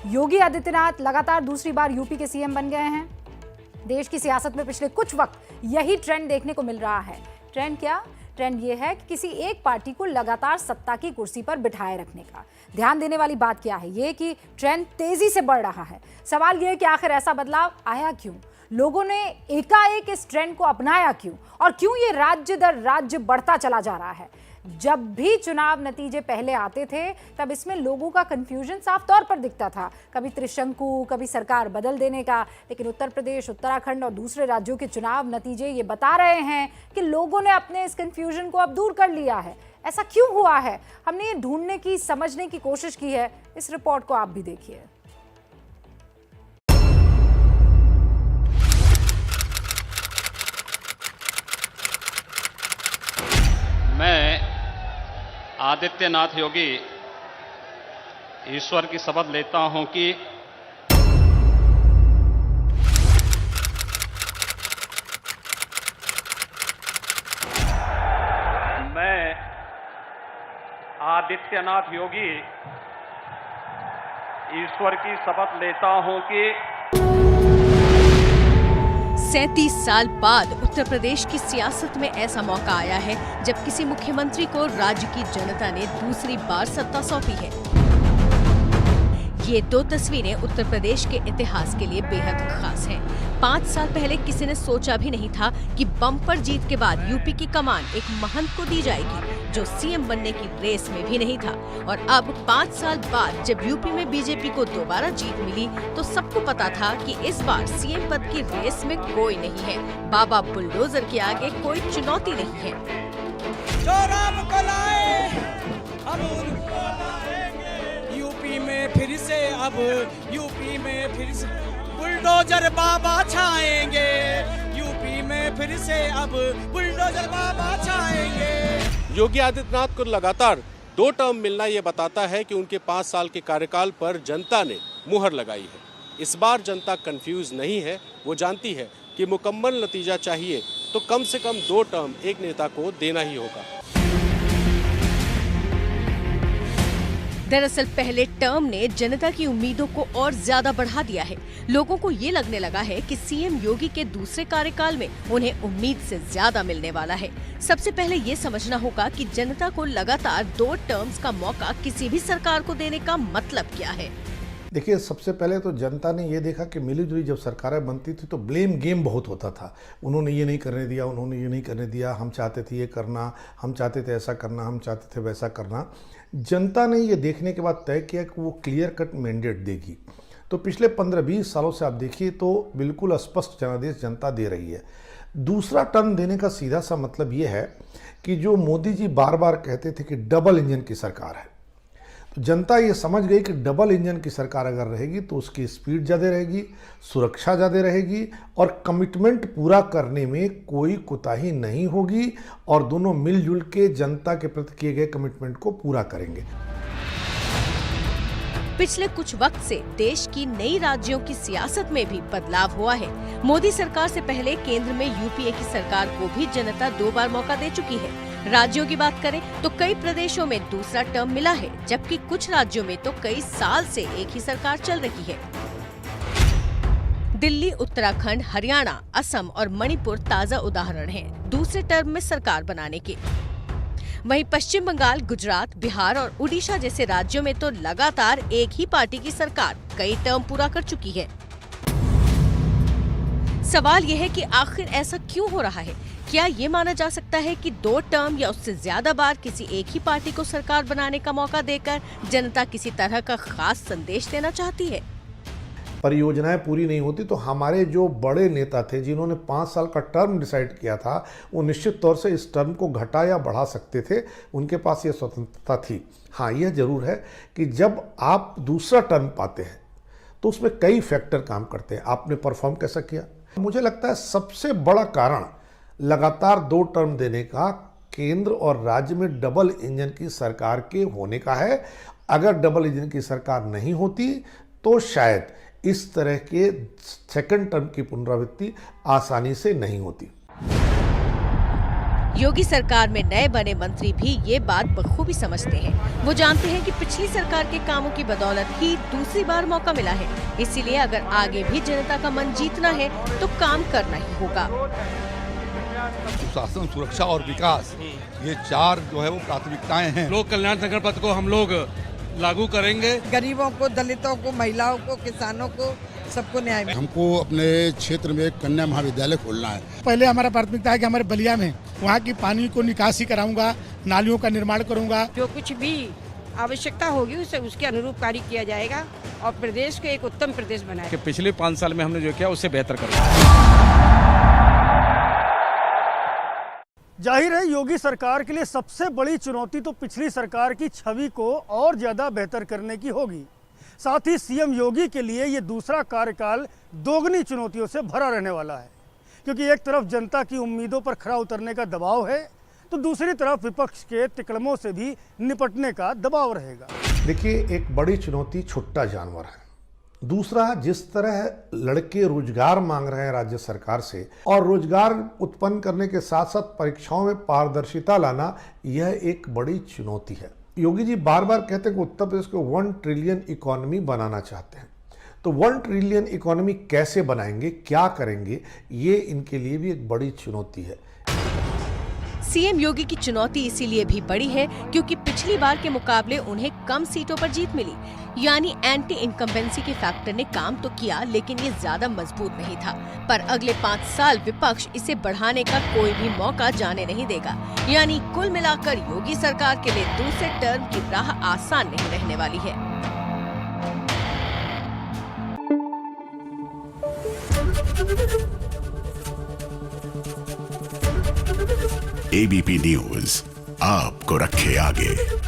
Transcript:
योगी आदित्यनाथ लगातार दूसरी बार यूपी के सीएम बन गए हैं। देश की सियासत में पिछले कुछ वक्त यही ट्रेंड देखने को मिल रहा है। ट्रेंड क्या? ट्रेंड ये है कि किसी एक पार्टी को लगातार सत्ता की कुर्सी पर बिठाए रखने का। ध्यान देने वाली बात क्या है? ये कि ट्रेंड तेजी से बढ़ रहा है। सवाल ये है कि आखिर ऐसा बदलाव आया क्यों? लोगों ने एकाएक इस ट्रेंड को अपनाया क्यों? और क्यों ये राज्य दर राज्य बढ़ता चला जा रहा है? जब भी चुनाव नतीजे पहले आते थे तब इसमें लोगों का कंफ्यूजन साफ तौर पर दिखता था। कभी त्रिशंकु, कभी सरकार बदल देने का। लेकिन उत्तर प्रदेश, उत्तराखंड और दूसरे राज्यों के चुनाव नतीजे ये बता रहे हैं कि लोगों ने अपने इस कंफ्यूजन को अब दूर कर लिया है। ऐसा क्यों हुआ है? हमने ये ढूंढने की, समझने की कोशिश की है। इस रिपोर्ट को आप भी देखिए। मैं आदित्यनाथ योगी ईश्वर की शपथ लेता हूं कि मैं आदित्यनाथ योगी ईश्वर की शपथ लेता हूं कि 37 साल बाद उत्तर प्रदेश की सियासत में ऐसा मौका आया है जब किसी मुख्यमंत्री को राज्य की जनता ने दूसरी बार सत्ता सौंपी है। ये दो तस्वीरें उत्तर प्रदेश के इतिहास के लिए बेहद खास हैं। 5 साल पहले किसी ने सोचा भी नहीं था कि बम्पर जीत के बाद यूपी की कमान एक महंत को दी जाएगी जो सीएम बनने की रेस में भी नहीं था। और अब 5 साल बाद जब यूपी में बीजेपी को दोबारा जीत मिली तो सबको पता था कि इस बार सीएम पद की रेस में कोई नहीं है। बाबा बुलडोजर के आगे कोई चुनौती नहीं है। जो राम को लाए हम उनको लाएंगे। यूपी में फिर से अब यूपी में फिर से बुलडोजर बाबा छाएंगे। यूपी में फिर से अब बुलडोजर बाबा छाएंगे। योगी आदित्यनाथ को लगातार 2 टर्म मिलना ये बताता है कि उनके 5 साल के कार्यकाल पर जनता ने मुहर लगाई है। इस बार जनता कंफ्यूज नहीं है। वो जानती है कि मुकम्मल नतीजा चाहिए तो कम से कम 2 टर्म एक नेता को देना ही होगा। दरअसल पहले टर्म ने जनता की उम्मीदों को और ज्यादा बढ़ा दिया है। लोगों को ये लगने लगा है कि सीएम योगी के दूसरे कार्यकाल में उन्हें उम्मीद से ज्यादा मिलने वाला है। सबसे पहले ये समझना होगा कि जनता को लगातार 2 टर्म्स का मौका किसी भी सरकार को देने का मतलब क्या है। देखिए, सबसे पहले तो जनता ने ये देखा कि मिलीजुली जब सरकारें बनती थी तो ब्लेम गेम बहुत होता था। उन्होंने ये नहीं करने दिया, उन्होंने ये नहीं करने दिया, हम चाहते थे ये करना, हम चाहते थे ऐसा करना, हम चाहते थे वैसा करना। जनता ने ये देखने के बाद तय किया कि वो क्लियर कट मैंडेट देगी। तो पिछले 15-20 सालों से आप देखिए तो बिल्कुल स्पष्ट जनादेश जनता दे रही है। दूसरा टर्म देने का सीधा सा मतलब ये है कि जो मोदी जी बार बार कहते थे कि डबल इंजन की सरकार है, तो जनता ये समझ गई कि डबल इंजन की सरकार अगर रहेगी तो उसकी स्पीड ज़्यादा रहेगी, सुरक्षा ज़्यादा रहेगी और कमिटमेंट पूरा करने में कोई कोताही नहीं होगी और दोनों मिलजुल के जनता के प्रति किए गए कमिटमेंट को पूरा करेंगे। पिछले कुछ वक्त से देश की नई राज्यों की सियासत में भी बदलाव हुआ है। मोदी सरकार से पहले केंद्र में यूपीए की सरकार को भी जनता 2 बार मौका दे चुकी है। राज्यों की बात करें तो कई प्रदेशों में दूसरा टर्म मिला है, जबकि कुछ राज्यों में तो कई साल से एक ही सरकार चल रही है। दिल्ली, उत्तराखंड, हरियाणा, असम और मणिपुर ताजा उदाहरण हैं दूसरे टर्म में सरकार बनाने के। वहीं पश्चिम बंगाल, गुजरात, बिहार और उड़ीसा जैसे राज्यों में तो लगातार एक ही पार्टी की सरकार कई टर्म पूरा कर चुकी है। सवाल यह है कि आखिर ऐसा क्यों हो रहा है? क्या ये माना जा सकता है कि 2 टर्म या उससे ज्यादा बार किसी एक ही पार्टी को सरकार बनाने का मौका देकर जनता किसी तरह का खास संदेश देना चाहती है? परियोजनाएं पूरी नहीं होती तो हमारे जो बड़े नेता थे जिन्होंने 5 साल का टर्म डिसाइड किया था वो निश्चित तौर से इस टर्म को घटा या बढ़ा सकते थे। उनके पास ये स्वतंत्रता थी। हाँ, यह जरूर है कि जब आप दूसरा टर्म पाते हैं तो उसमें कई फैक्टर काम करते हैं। आपने परफॉर्म कैसा किया? मुझे लगता है सबसे बड़ा कारण लगातार 2 टर्म देने का केंद्र और राज्य में डबल इंजन की सरकार के होने का है। अगर डबल इंजन की सरकार नहीं होती तो शायद इस तरह के सेकंड टर्म की पुनरावृत्ति आसानी से नहीं होती। योगी सरकार में नए बने मंत्री भी ये बात बखूबी समझते हैं। वो जानते हैं कि पिछली सरकार के कामों की बदौलत ही दूसरी बार मौका मिला है, इसीलिए अगर आगे भी जनता का मन जीतना है तो काम करना ही होगा। सुशासन, सुरक्षा और विकास, ये चार जो है वो प्राथमिकताएं हैं। लोक कल्याण संकल्प पत्र को हम लोग लागू करेंगे। गरीबों को, दलितों को, महिलाओं को, किसानों को, सबको न्याय मिले। हमको अपने क्षेत्र में एक कन्या महाविद्यालय खोलना है। पहले हमारा प्राथमिकता है कि हमारे बलिया में वहाँ की पानी को निकासी कराऊंगा, नालियों का निर्माण करूंगा। जो कुछ भी आवश्यकता होगी उसे उसके अनुरूप कार्य किया जाएगा और प्रदेश को एक उत्तम प्रदेश बनाएगा। कि पिछले 5 साल में हमने जो किया उससे बेहतर करेंगे। जाहिर है योगी सरकार के लिए सबसे बड़ी चुनौती तो पिछली सरकार की छवि को और ज़्यादा बेहतर करने की होगी। साथ ही सीएम योगी के लिए ये दूसरा कार्यकाल दोगुनी चुनौतियों से भरा रहने वाला है, क्योंकि एक तरफ जनता की उम्मीदों पर खरा उतरने का दबाव है तो दूसरी तरफ विपक्ष के तिकड़मों से भी निपटने का दबाव रहेगा। देखिए, एक बड़ी चुनौती छुट्टा जानवर है। दूसरा, जिस तरह लड़के रोजगार मांग रहे हैं राज्य सरकार से और रोजगार उत्पन्न करने के साथ साथ परीक्षाओं में पारदर्शिता लाना, यह एक बड़ी चुनौती है। योगी जी बार बार कहते हैं कि उत्तर प्रदेश को 1 ट्रिलियन इकोनॉमी बनाना चाहते हैं, तो 1 ट्रिलियन इकोनॉमी कैसे बनाएंगे, क्या करेंगे, ये इनके लिए भी एक बड़ी चुनौती है। सीएम योगी की चुनौती इसीलिए भी बड़ी है क्योंकि पिछली बार के मुकाबले उन्हें कम सीटों पर जीत मिली, यानी एंटी इनकम्बेंसी के फैक्टर ने काम तो किया लेकिन ये ज्यादा मजबूत नहीं था। पर अगले 5 साल विपक्ष इसे बढ़ाने का कोई भी मौका जाने नहीं देगा, यानी कुल मिलाकर योगी सरकार के लिए दूसरे टर्म की राह आसान नहीं रहने वाली है। एबीपी न्यूज आपको रखे आगे।